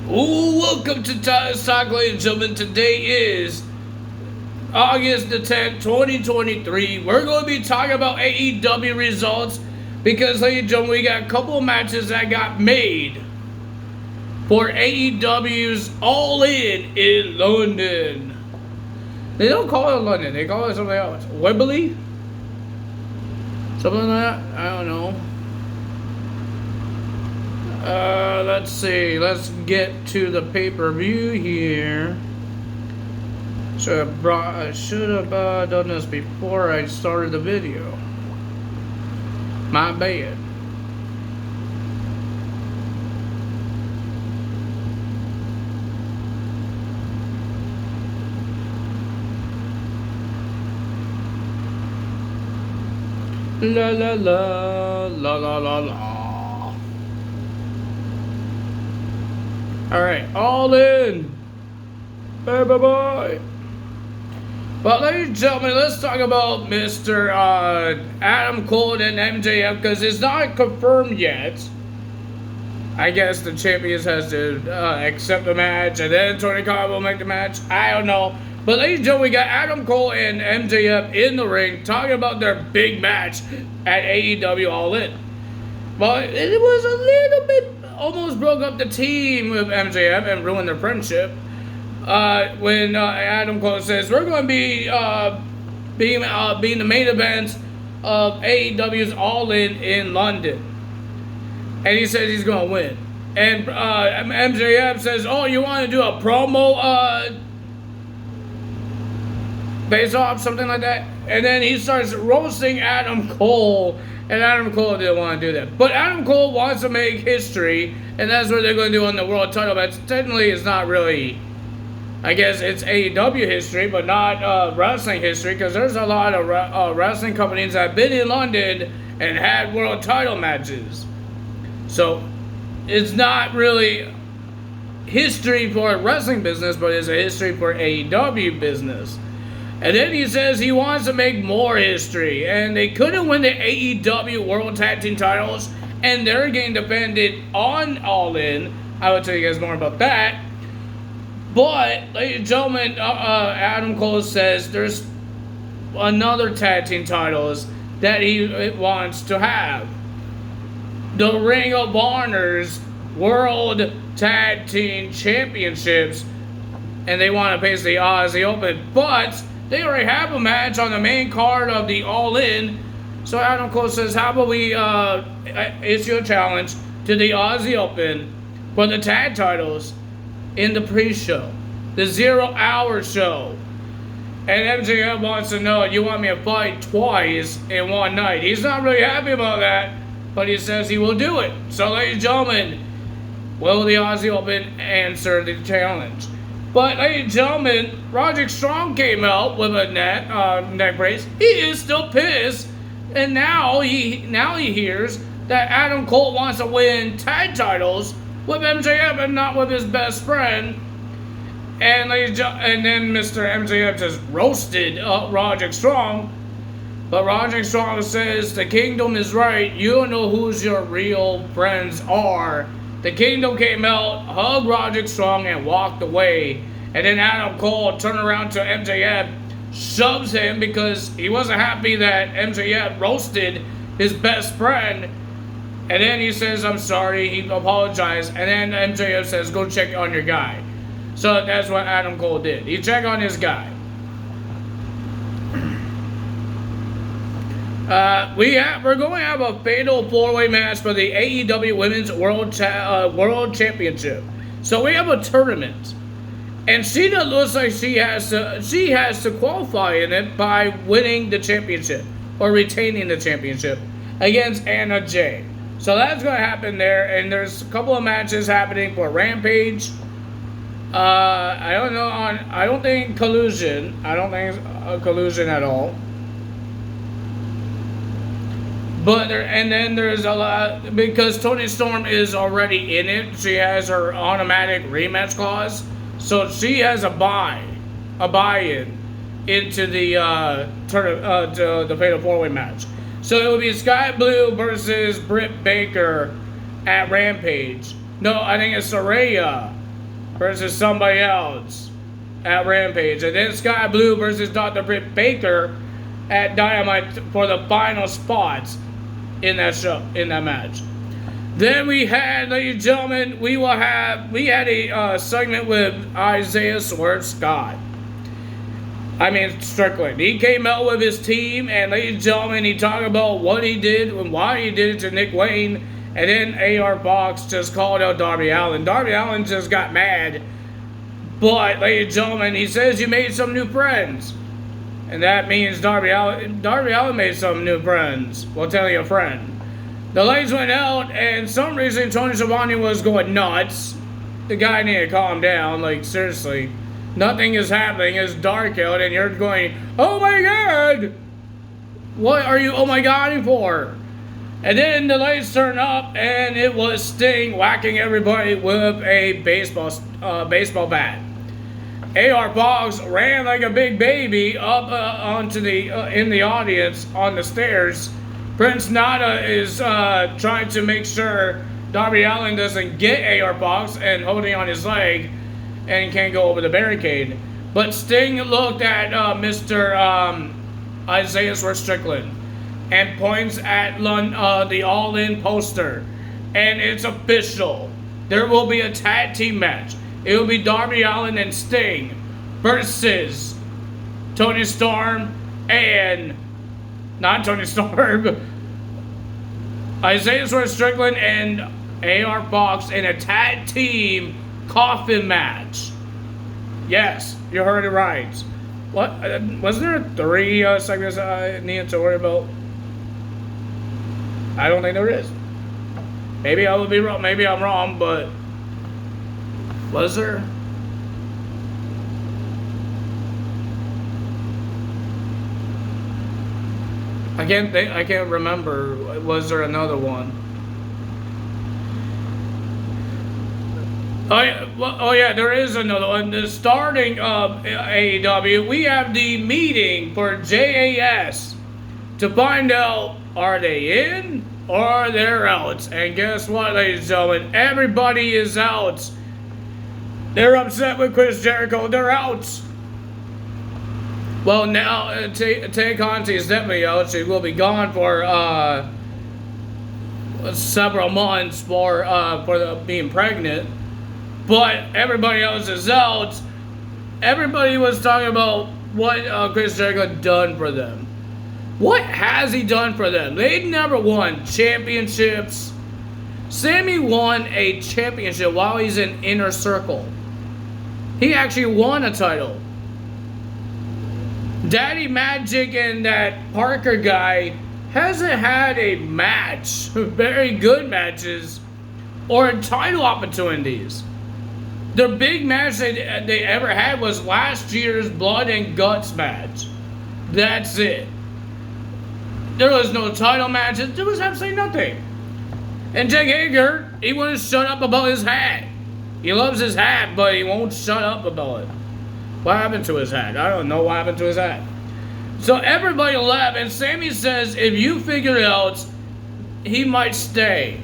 Ooh, welcome to Tyler's Talk, ladies and gentlemen. Today is August the 10th, 2023. We're going to be talking about AEW results because, ladies and gentlemen, we got a couple of matches that got made for AEW's All in London. They don't call it London, they call it something else. Wembley? Something like that? I don't know. Let's see. Let's get to the pay-per-view here. Should have done this before I started the video. My bad. La la la la la la la. Alright, All in. Bye bye bye. But ladies and gentlemen, let's talk about Mr. Adam Cole and MJF because it's not confirmed yet. I guess the champions has to accept the match and then Tony Khan will make the match. I don't know. But ladies and gentlemen, we got Adam Cole and MJF in the ring talking about their big match at AEW All In. But it was a little bit, almost broke up the team with MJF and ruined their friendship. When Adam Cole says, we're going to be being the main event of AEW's All In London. And he says he's going to win. And MJF says, oh, you want to do a promo face off, something like that? And then he starts roasting Adam Cole. And Adam Cole didn't want to do that. But Adam Cole wants to make history. And that's what they're going to do on the world title match. Technically, it's not really... I guess it's AEW history, but not wrestling history, because there's a lot of wrestling companies that have been in London and had world title matches. So, it's not really history for wrestling business, but it's a history for AEW business. And then he says he wants to make more history, and they couldn't win the AEW World Tag Team titles, and they're getting defended on All In. I will tell you guys more about that. But, ladies and gentlemen, Adam Cole says there's another tag team titles that he wants to have. The Ring of Honor's World Tag Team Championships. And they want to face the Aussie Open. But they already have a match on the main card of the All In. So Adam Cole says, how about we issue a challenge to the Aussie Open for the tag titles in the pre-show, the 0 hour show. And MJF wants to know, you want me to fight twice in one night? He's not really happy about that, but he says he will do it. So ladies and gentlemen, will the Aussie Open answer the challenge? But ladies and gentlemen, Roderick Strong came out with a neck brace. He is still pissed, and now he hears that Adam Cole wants to win tag titles with MJF and not with his best friend. And then Mr. MJF just roasted Roderick Strong. But Roderick Strong says the Kingdom is right. You don't know who's your real friends are. The Kingdom came out, hugged Roderick Strong, and walked away. And then Adam Cole turned around to MJF, shoves him because he wasn't happy that MJF roasted his best friend. And then he says, I'm sorry, he apologized. And then MJF says, go check on your guy. So that's what Adam Cole did. He checked on his guy. We're going to have a fatal 4-way match for the AEW Women's World Championship. So we have a tournament. And Cena looks like she has to qualify in it by winning the championship. Or retaining the championship against Anna Jay. So that's going to happen there, and there's a couple of matches happening for Rampage. I don't know I don't think Collusion. I don't think it's a Collusion at all. But then there's a lot because Toni Storm is already in it. She has her automatic rematch clause, so she has a buy-in into the the Fatal 4-Way match. So it would be Sky Blue versus Britt Baker at Rampage. No, I think it's Saraya versus somebody else at Rampage. And then Sky Blue versus Dr. Britt Baker at Dynamite for the final spots in that show, in that match. Then we had, ladies and gentlemen, we had a segment with Isaiah Swerve Scott. Strickland. He came out with his team, and ladies and gentlemen, he talked about what he did and why he did it to Nick Wayne. And then AR Fox just called out Darby Allin. Darby Allin just got mad. But, ladies and gentlemen, he says you made some new friends. And that means Darby Allin made some new friends. Well, tell you a friend. The lights went out, and some reason Tony Schiavone was going nuts. The guy needed to calm down. Like, seriously. Nothing is happening. It's dark out, and you're going, oh my god! What are you oh my godding for? And then the lights turn up, and it was Sting whacking everybody with a baseball bat. AR Fox ran like a big baby up onto in the audience on the stairs. Prince Nana is trying to make sure Darby Allin doesn't get AR Fox and holding on his leg and can't go over the barricade. But Sting looked at Mr. Isaiah Strickland and points at the All-In poster. And it's official. There will be a tag team match. It will be Darby Allin and Sting versus Tony Storm and... not Tony Storm. Isaiah Strickland and AR Fox in a tag team coffin match. Yes, you heard it right. What? Was there 3 segments I needed to worry about? I don't think there is. Maybe I would be wrong. Maybe I'm wrong, but was there? I can't remember. Was there another one? Oh yeah, there is another one. The starting of AEW, we have the meeting for JAS to find out, are they in or they're out? And guess what, ladies and gentlemen? Everybody is out. They're upset with Chris Jericho. They're out. Well, now Tay Conti is definitely out. She will be gone for several months for being pregnant. But everybody else is out. Everybody was talking about what Chris Jericho done for them. What has he done for them? They never won championships. Sammy won a championship while he's in Inner Circle. He actually won a title. Daddy Magic and that Parker guy hasn't had a match, very good matches, or title opportunities. The big match they ever had was last year's Blood and Guts match. That's it. There was no title matches. There was absolutely nothing. And Jake Hager, he wouldn't shut up about his hat. He loves his hat, but he won't shut up about it. What happened to his hat? I don't know what happened to his hat. So everybody left, and Sammy says if you figure it out, he might stay.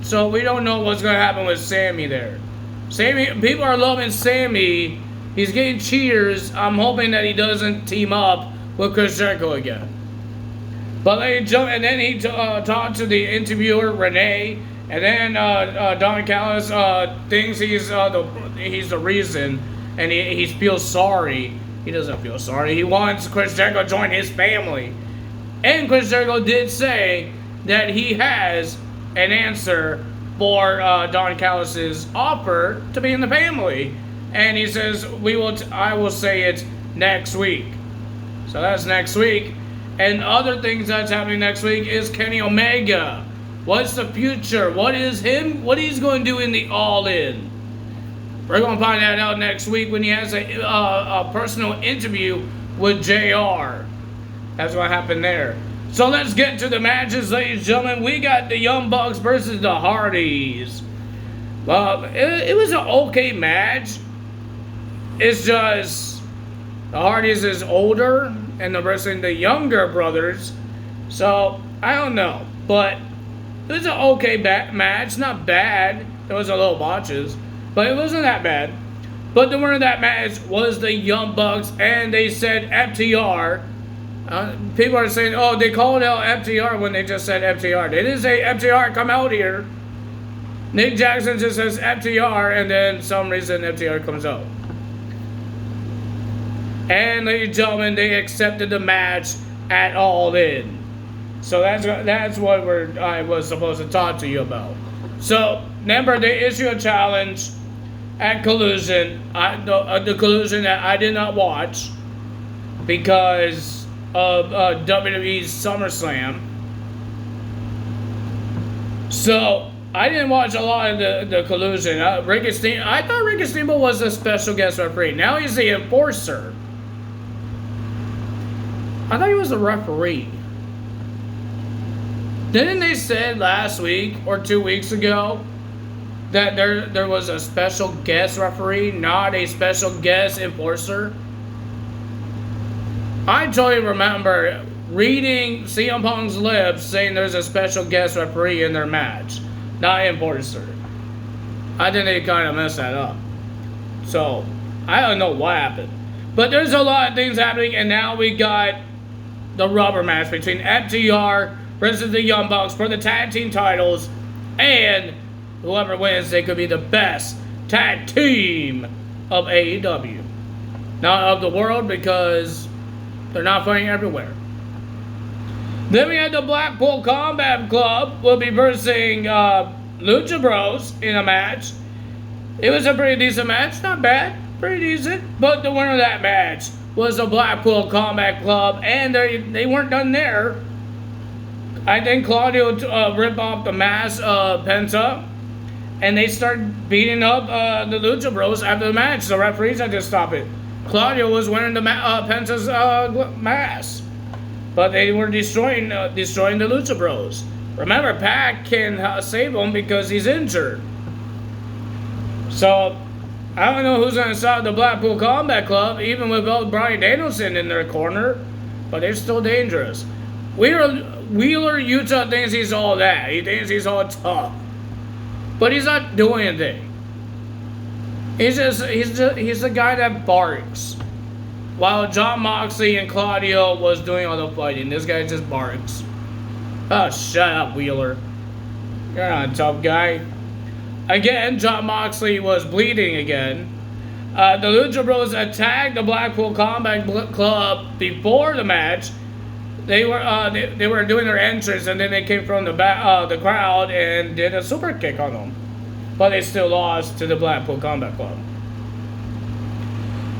So we don't know what's going to happen with Sammy there. Sammy, people are loving Sammy. He's getting cheers. I'm hoping that he doesn't team up with Chris Jericho again. But and then he talked to the interviewer Renee, and then Don Callis thinks he's the reason, and he feels sorry. He doesn't feel sorry. He wants Chris Jericho to join his family, and Chris Jericho did say that he has an answer for Don Callis' offer to be in the family, and he says I will say it next week. So that's next week. And other things that's happening next week is Kenny Omega. What's the future? What is what he's going to do in the All-In? We're going to find that out next week when he has a personal interview with JR. That's what happened there. So let's get to the matches, ladies and gentlemen. We got the Young Bucks versus the Hardys. Well, it was an okay match. It's just the Hardys is older and they're wrestling the younger brothers. So, I don't know. But it was an okay match. Not bad. There was a little botches. but it wasn't that bad. But the winner of that match was the Young Bucks, and they said FTR. People are saying, oh, they called out FTR when they just said FTR. They didn't say FTR, come out here. Nick Jackson just says FTR, and then some reason FTR comes out. And ladies and gentlemen, they accepted the match at All In. So that's what I was supposed to talk to you about. So remember, they issued a challenge at Collision, the Collision that I did not watch because of WWE's SummerSlam. So I didn't watch a lot of the Collision. I thought Ricky Steamboat was a special guest referee. Now he's the enforcer. I thought he was a referee. Didn't they say last week or 2 weeks ago that there was a special guest referee, not a special guest enforcer? I totally remember reading CM Punk's lips saying there's a special guest referee in their match, not enforcer. I think they kind of messed that up. So, I don't know what happened. But there's a lot of things happening, and now we got the rubber match between FTR versus the Young Bucks for the tag team titles, and whoever wins, they could be the best tag team of AEW. Not of the world, because they're not fighting everywhere. Then we had the Blackpool Combat Club will be versing Lucha Bros in a match. It was a pretty decent match, not bad, pretty decent. But the winner of that match was the Blackpool Combat Club, and they weren't done there. I think Claudio ripped off the mask of Penta, and they started beating up the Lucha Bros after the match. The referees had to stop it. Claudio was wearing the Penta's mask, but they were destroying the Lucha Bros. Remember, Pac can save him because he's injured. So I don't know who's going to stop the Blackpool Combat Club, even without Bryan Danielson in their corner, but they're still dangerous. Wheeler Utah thinks he's all that. He thinks he's all tough, but he's not doing anything. He's the guy that barks, while Jon Moxley and Claudio was doing all the fighting. This guy just barks. Oh, shut up, Wheeler. You're not a tough guy. Again, Jon Moxley was bleeding again. The Lucha Bros attacked the Blackpool Combat Club before the match. They were doing their entrance, and then they came from the crowd and did a super kick on them. But they still lost to the Blackpool Combat Club.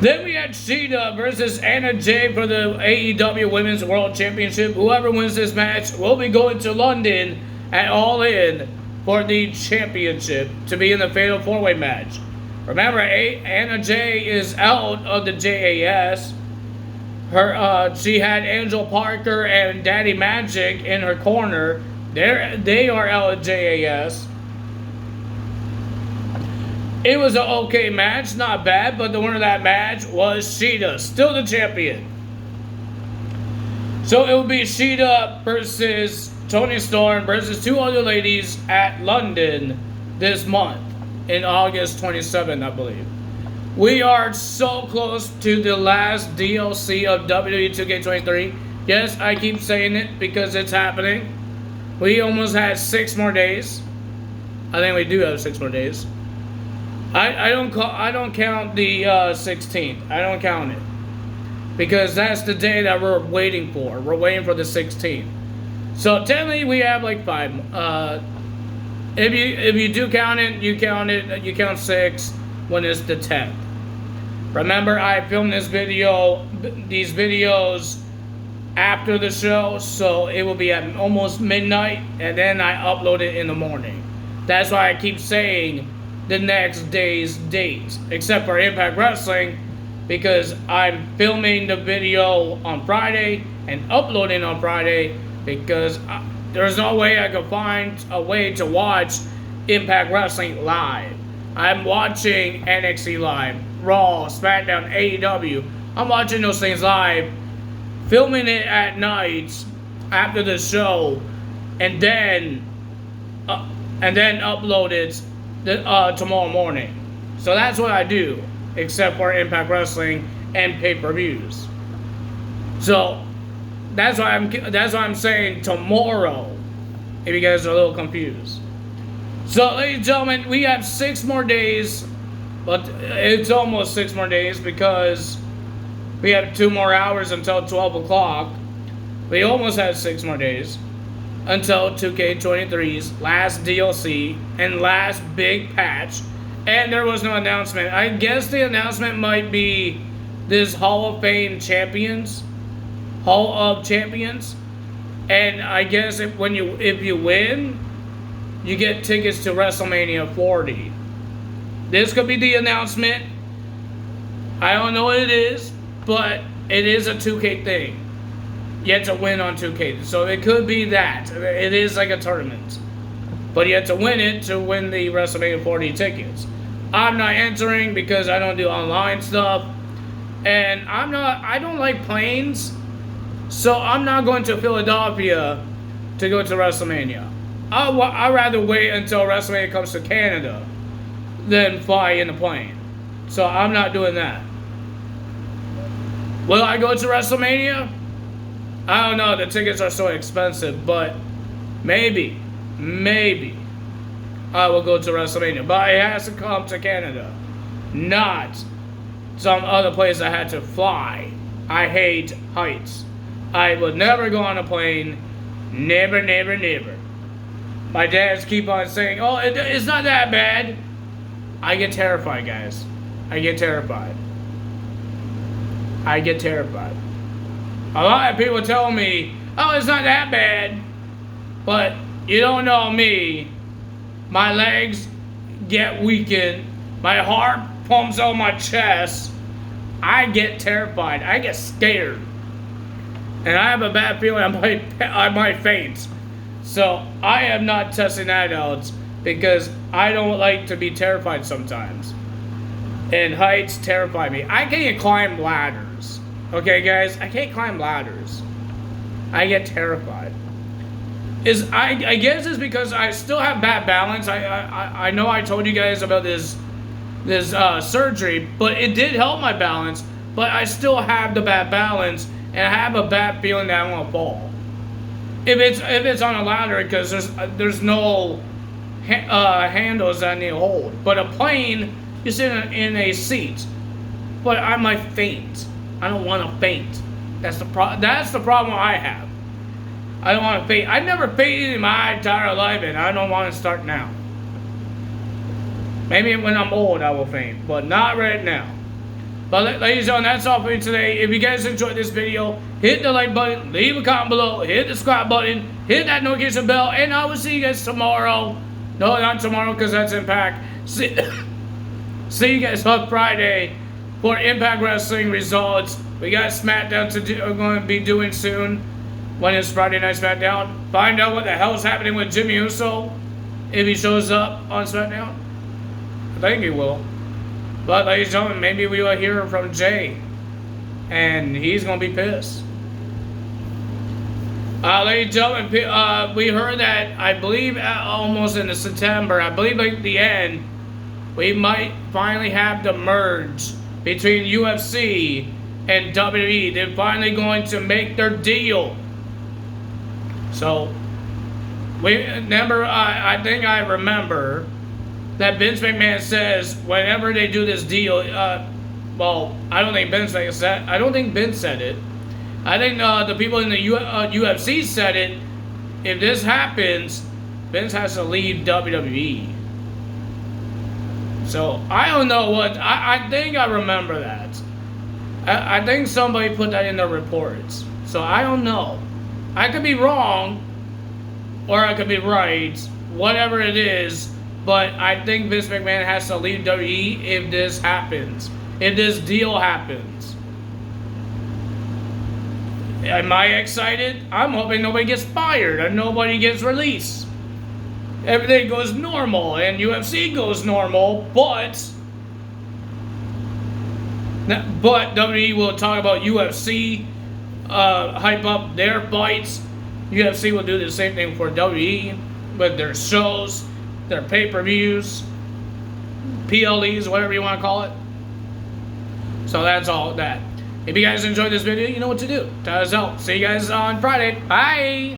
Then we had Sheeta versus Anna Jay for the AEW Women's World Championship. Whoever wins this match will be going to London at All In for the championship to be in the Fatal 4-Way match. Remember, Anna Jay is out of the JAS. She had Angel Parker and Daddy Magic in her corner. They are out of JAS. It was an okay match, not bad, but the winner of that match was Sheeta, still the champion. So it will be Sheeta versus Toni Storm versus two other ladies at London this month, in August 27th, I believe. We are so close to the last DLC of WWE 2K23. Yes, I keep saying it because it's happening. We almost had 6 more days. I think we do have 6 more days. I don't count the 16th. I don't count it because that's the day that we're waiting for. We're waiting for the 16th. So technically, we have like 5. If you do count it. You count 6 when it's the 10th. Remember, I filmed these videos after the show, so it will be at almost midnight, and then I upload it in the morning. That's why I keep saying the next day's dates, except for Impact Wrestling, because I'm filming the video on Friday and uploading on Friday, because there's no way I could find a way to watch Impact Wrestling live. I'm watching NXT live, Raw, SmackDown, AEW. I'm watching those things live, filming it at night after the show, and then upload it tomorrow morning. So that's what I do, except for Impact Wrestling and pay-per-views. So that's why I'm saying tomorrow, if you guys are a little confused. So, ladies and gentlemen, we have 6 more days, but it's almost 6 more days because we have 2 more hours until 12 o'clock. We almost have 6 more days until 2K23's last DLC and last big patch. And there was no announcement. I guess the announcement might be this Hall of Fame champions. Hall of Champions. And I guess if you win, you get tickets to WrestleMania 40. This could be the announcement. I don't know what it is, but it is a 2K thing. You have to win on 2K. So it could be that. It is like a tournament. But you have to win it to win the WrestleMania 40 tickets. I'm not entering because I don't do online stuff. And I don't like planes. So I'm not going to Philadelphia to go to WrestleMania. I'd rather wait until WrestleMania comes to Canada than fly in a plane. So I'm not doing that. Will I go to WrestleMania? I don't know. The tickets are so expensive, but maybe I will go to WrestleMania. But it has to come to Canada, not some other place I had to fly. I hate heights. I would never go on a plane. Never. My dads keep on saying, oh, it's not that bad. I get terrified, guys. I get terrified. A lot of people tell me, oh, it's not that bad. But you don't know me. My legs get weakened. My heart pumps out my chest. I get terrified. I get scared. And I have a bad feeling I might faint. So I am not testing that out because I don't like to be terrified sometimes. And heights terrify me. I can't climb ladders. Okay, guys? I can't climb ladders. I get terrified. I guess it's because I still have bad balance. I know I told you guys about this surgery, but it did help my balance. But I still have the bad balance, and I have a bad feeling that I'm gonna fall. If it's on a ladder, because there's no handles that I need to hold. But a plane, you sit in a seat. But I might faint. I don't want to faint. That's the problem I have. I don't want to faint. I never fainted in my entire life, and I don't want to start now. Maybe when I'm old I will faint, but not right now. But ladies and gentlemen, that's all for me today. If you guys enjoyed this video, hit the like button, leave a comment below, hit the subscribe button, hit that notification bell, and I will see you guys tomorrow. No, not tomorrow, because that's Impact. See you guys on Friday for Impact Wrestling results. We got SmackDown we're going to be doing soon. When it's Friday Night SmackDown. Find out what the hell is happening with Jimmy Uso if he shows up on SmackDown. I think he will. But ladies and gentlemen, maybe we will hear from Jay. And he's going to be pissed. Ladies and gentlemen, we heard that, I believe almost in September, I believe like the end, we might finally have the merge between UFC and WWE. They're finally going to make their deal. So, I think I remember that Vince McMahon says whenever they do this deal, well, I don't think Vince said it. I think the people in the UFC said it. If this happens, Vince has to leave WWE. So, I don't know what, I think I remember that. I think somebody put that in their reports. So, I don't know. I could be wrong, or I could be right, whatever it is, but I think Vince McMahon has to leave WWE if this happens. If this deal happens. Am I excited? I'm hoping nobody gets fired and nobody gets released. Everything goes normal and UFC goes normal, but WWE will talk about UFC, hype up their fights. UFC will do the same thing for WWE with their shows, their pay-per-views. PLEs, whatever you want to call it. So that's all that. If you guys enjoyed this video, you know what to do. That is all. See you guys on Friday. Bye!